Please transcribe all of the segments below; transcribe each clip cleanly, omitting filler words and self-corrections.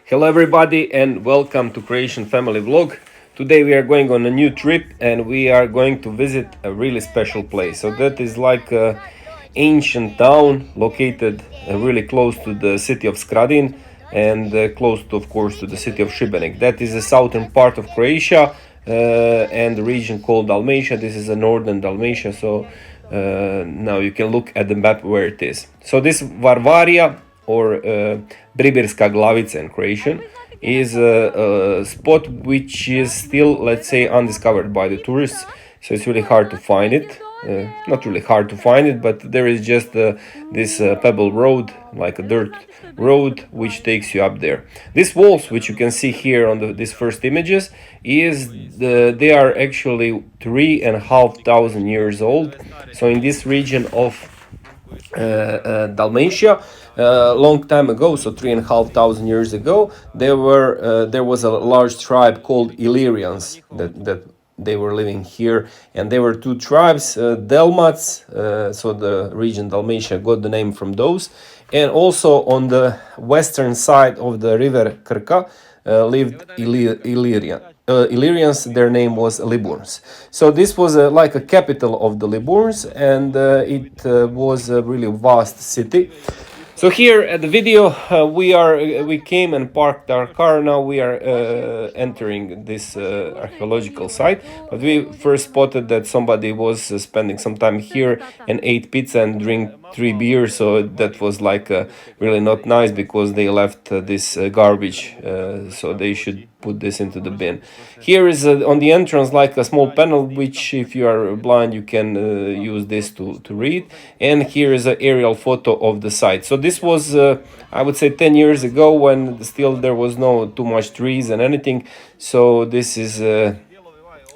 Hello everybody and welcome to Croatian Family Vlog. Today we are going on a new trip and we are going to visit a really special place. So that is like a ancient town located really close to the city of Skradin and close to, of course, to the city of Šibenik. That is the southern part of Croatia and the region called Dalmatia. This is the northern Dalmatia, so now you can look at the map where it is. So this Varvaria or Bribirska Glavica in Croatian is a spot which is still, let's say, undiscovered by the tourists, so it's really hard to find it. Not really hard to find it, but there is just this pebble road, like a dirt road, which takes you up there. These walls, which you can see here on these first images, they are actually 3,500 years old. So in this region of Dalmatia, long time ago, so 3,500 years ago, there was a large tribe called Illyrians that they were living here, and there were two tribes, Dalmats, so the region Dalmatia got the name from those, and also on the western side of the river Krka lived Illyrians. Their name was Liburns. So this was like a capital of the Liburns, and it was a really vast city. So here at the video, we came and parked our car. Now we are entering this archaeological site. But we first spotted that somebody was spending some time here and ate pizza and drink 3 beers. So that was like really not nice, because they left this garbage. So they should put this into the bin. Here is on the entrance like a small panel, which if you are blind you can use this to read. And here is an aerial photo of the site. So this was I would say 10 years ago, when still there was no too much trees and anything. So this is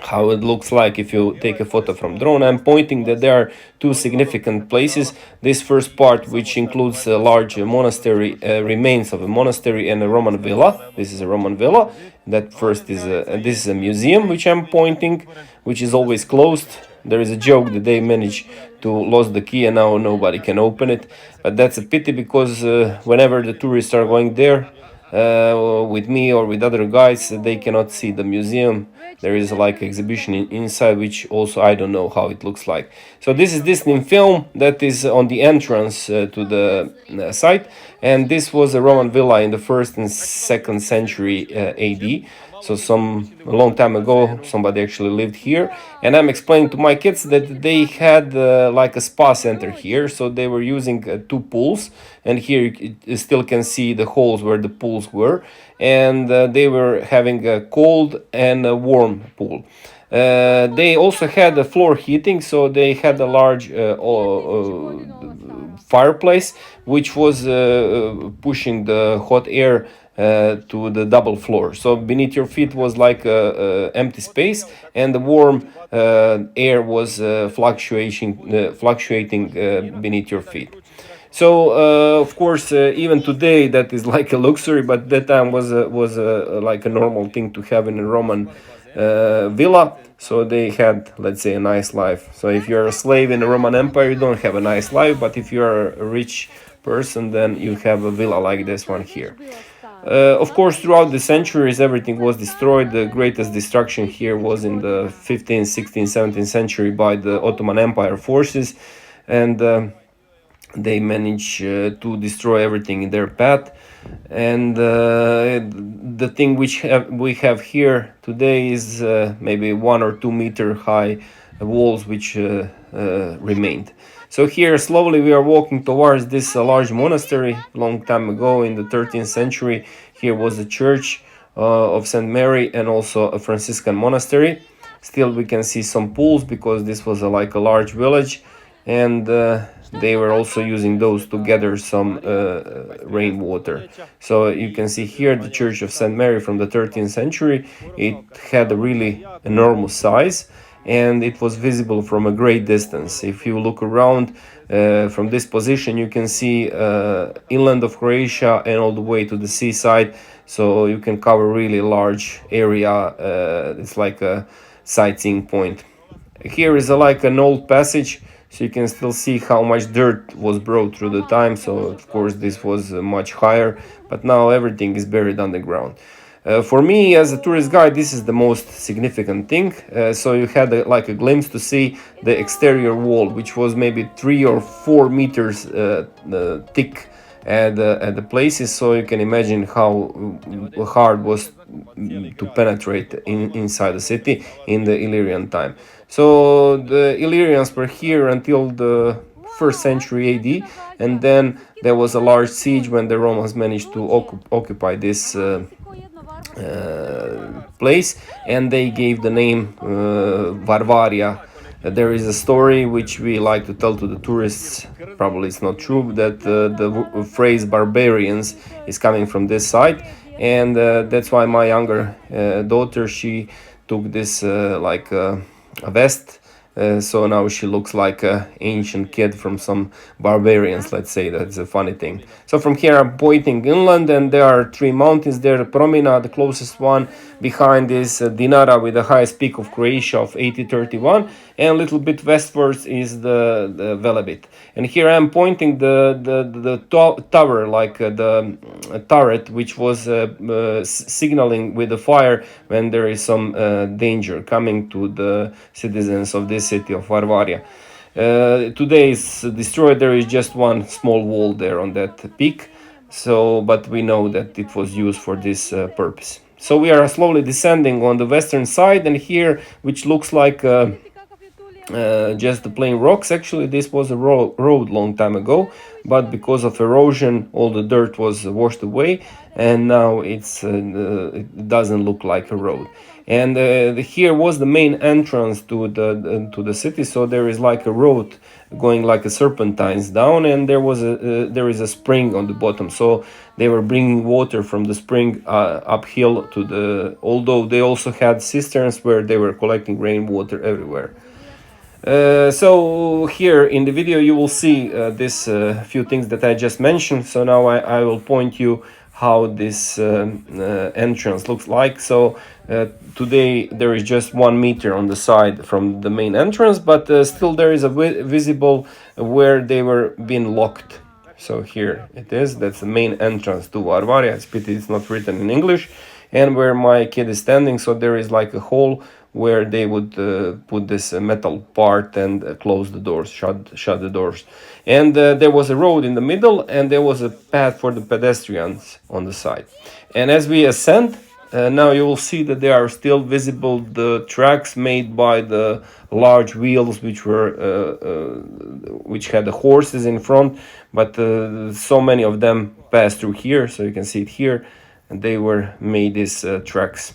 how it looks like if you take a photo from drone. I'm pointing that there are two significant places. This first part, which includes a large monastery, remains of a monastery and a Roman villa. This is a Roman villa. That first is this is a museum which I'm pointing, which is always closed. There is a joke that they managed to lose the key and now nobody can open it. But that's a pity, because whenever the tourists are going there, with me or with other guys, they cannot see the museum. There is like exhibition inside, which also I don't know how it looks like. So this is Disney film that is on the entrance to the site, and this was a Roman villa in the 1st and 2nd century AD. So a long time ago, somebody actually lived here. And I'm explaining to my kids that they had like a spa center here. So they were using 2 pools. And here you still can see the holes where the pools were. And they were having a cold and a warm pool. They also had a floor heating, so they had a large fireplace, which was pushing the hot air to the double floor. So beneath your feet was like a empty space, and the warm air was fluctuating beneath your feet. So of course, even today that is like a luxury, but that time was like a normal thing to have in a Roman villa. So they had, let's say, a nice life. So if you're a slave in the Roman Empire, you don't have a nice life, but if you are a rich person, then you have a villa like this one here. Of course, throughout the centuries, everything was destroyed. The greatest destruction here was in the 15th, 16th, 17th century by the Ottoman Empire forces, and they managed to destroy everything in their path. And the thing which we have here today is maybe 1 or 2 meter high walls which remained. So here slowly we are walking towards this large monastery. Long time ago in the 13th century, here was a church of St Mary and also a Franciscan monastery. Still we can see some pools, because this was like a large village, and they were also using those to gather some rainwater. So you can see here the church of St Mary from the 13th century. It had a really enormous size, and it was visible from a great distance. If you look around from this position, you can see inland of Croatia and all the way to the seaside. So you can cover really large area. It's like a sightseeing point. Here is like an old passage. So you can still see how much dirt was brought through the time. So of course this was much higher, but now everything is buried underground. For me as a tourist guide, this is the most significant thing. So you had like a glimpse to see the exterior wall, which was maybe 3 or 4 meters thick at the places. So you can imagine how hard was to penetrate inside the city in the Illyrian time. So the Illyrians were here until the 1st century AD, and then there was a large siege when the Romans managed to occupy this place, and they gave the name Varvaria. There is a story which we like to tell to the tourists. Probably it's not true, that the phrase barbarians is coming from this side, and that's why my younger daughter, she took this like a vest. So now she looks like an ancient kid from some barbarians, let's say. That's a funny thing. So from here I'm pointing inland, and there are 3 mountains there. Promina, the closest one, behind is Dinara with the highest peak of Croatia of 8031, and a little bit westwards is the Velebit. And here I'm pointing the tower, like the turret, which was signaling with the fire when there is some danger coming to the citizens of this city of Varvaria. Today it's destroyed. There is just one small wall there on that peak. So, but we know that it was used for this purpose. So we are slowly descending on the western side, and here, which looks like just the plain rocks. Actually, this was a road long time ago, but because of erosion, all the dirt was washed away, and now it doesn't look like a road. And here was the main entrance to the city. So there is like a road going like a serpentines down, and there is a spring on the bottom. So they were bringing water from the spring uphill to the. Although they also had cisterns where they were collecting rainwater everywhere. So here in the video you will see this few things that I just mentioned. So now I will point you how this entrance looks like. So today there is just 1 meter on the side from the main entrance, but still there is a visible where they were being locked. So here it is. That's the main entrance to Varvaria. It's pity it's not written in English. And where my kid is standing, so there is like a hole where they would put this metal part and close the doors, shut the doors. And there was a road in the middle, and there was a path for the pedestrians on the side. And as we ascend, now you will see that there are still visible the tracks made by the large wheels which had the horses in front, but so many of them passed through here, so you can see it here, and they were made these tracks.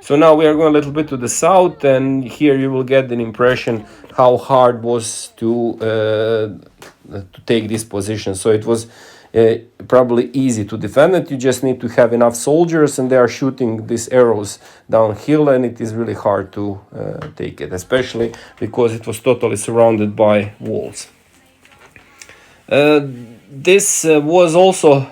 So now we are going a little bit to the south, and here you will get an impression how hard was to take this position. So it was probably easy to defend it. You just need to have enough soldiers, and they are shooting these arrows downhill, and it is really hard to take it, especially because it was totally surrounded by walls. This was also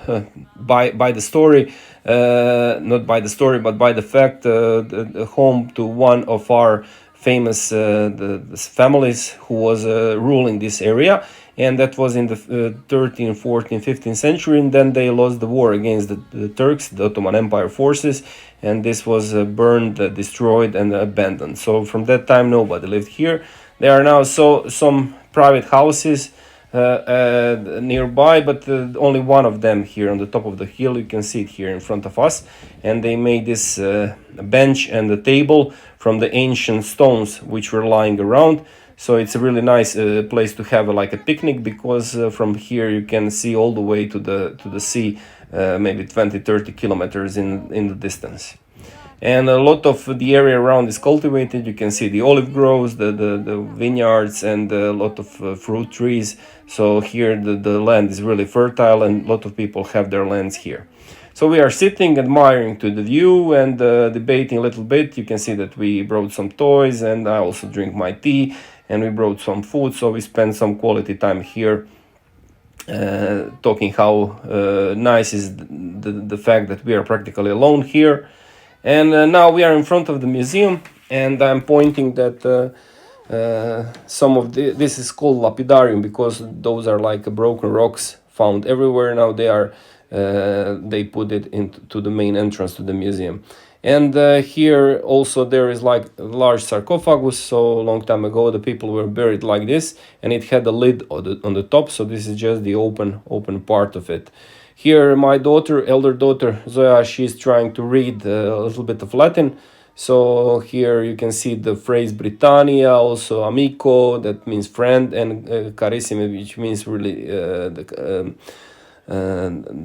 by the story, not by the story, but by the fact, the home to one of our famous the families who was ruling this area, and that was in the 13th, 14th, 15th century, and then they lost the war against the Turks, the Ottoman Empire forces, and this was burned, destroyed, and abandoned. So from that time nobody lived here. There are now some private houses nearby, but only one of them here on the top of the hill. You can see it here in front of us, and they made this bench and a table from the ancient stones which were lying around. So it's a really nice place to have like a picnic, because from here you can see all the way to the sea, maybe 20-30 kilometers in the distance. And a lot of the area around is cultivated. You can see the olive groves, the vineyards, and a lot of fruit trees. So here the land is really fertile, and a lot of people have their lands here. So we are sitting, admiring to the view, and debating a little bit. You can see that we brought some toys, and I also drink my tea, and we brought some food. So we spent some quality time here, talking how nice is the fact that we are practically alone here. And now we are in front of the museum, and I'm pointing that Some of this is called lapidarium because those are like broken rocks found everywhere. Now they put it into the main entrance to the museum. And here also there is like a large sarcophagus. So a long time ago the people were buried like this, and it had a lid on the top. So this is just the open part of it. Here my elder daughter Zoya, she's trying to read a little bit of Latin. So here you can see the phrase Britannia, also amico, that means friend, and carissime, which means really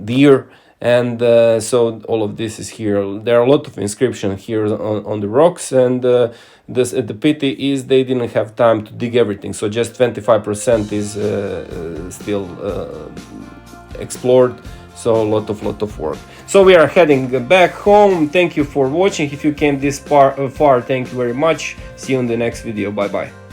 dear. And so all of this is here. There are a lot of inscriptions here on the rocks, and the pity is they didn't have time to dig everything. So just 25% is still explored. So a lot of work. So we are heading back home. Thank you for watching. If you came this far, thank you very much. See you in the next video. Bye bye.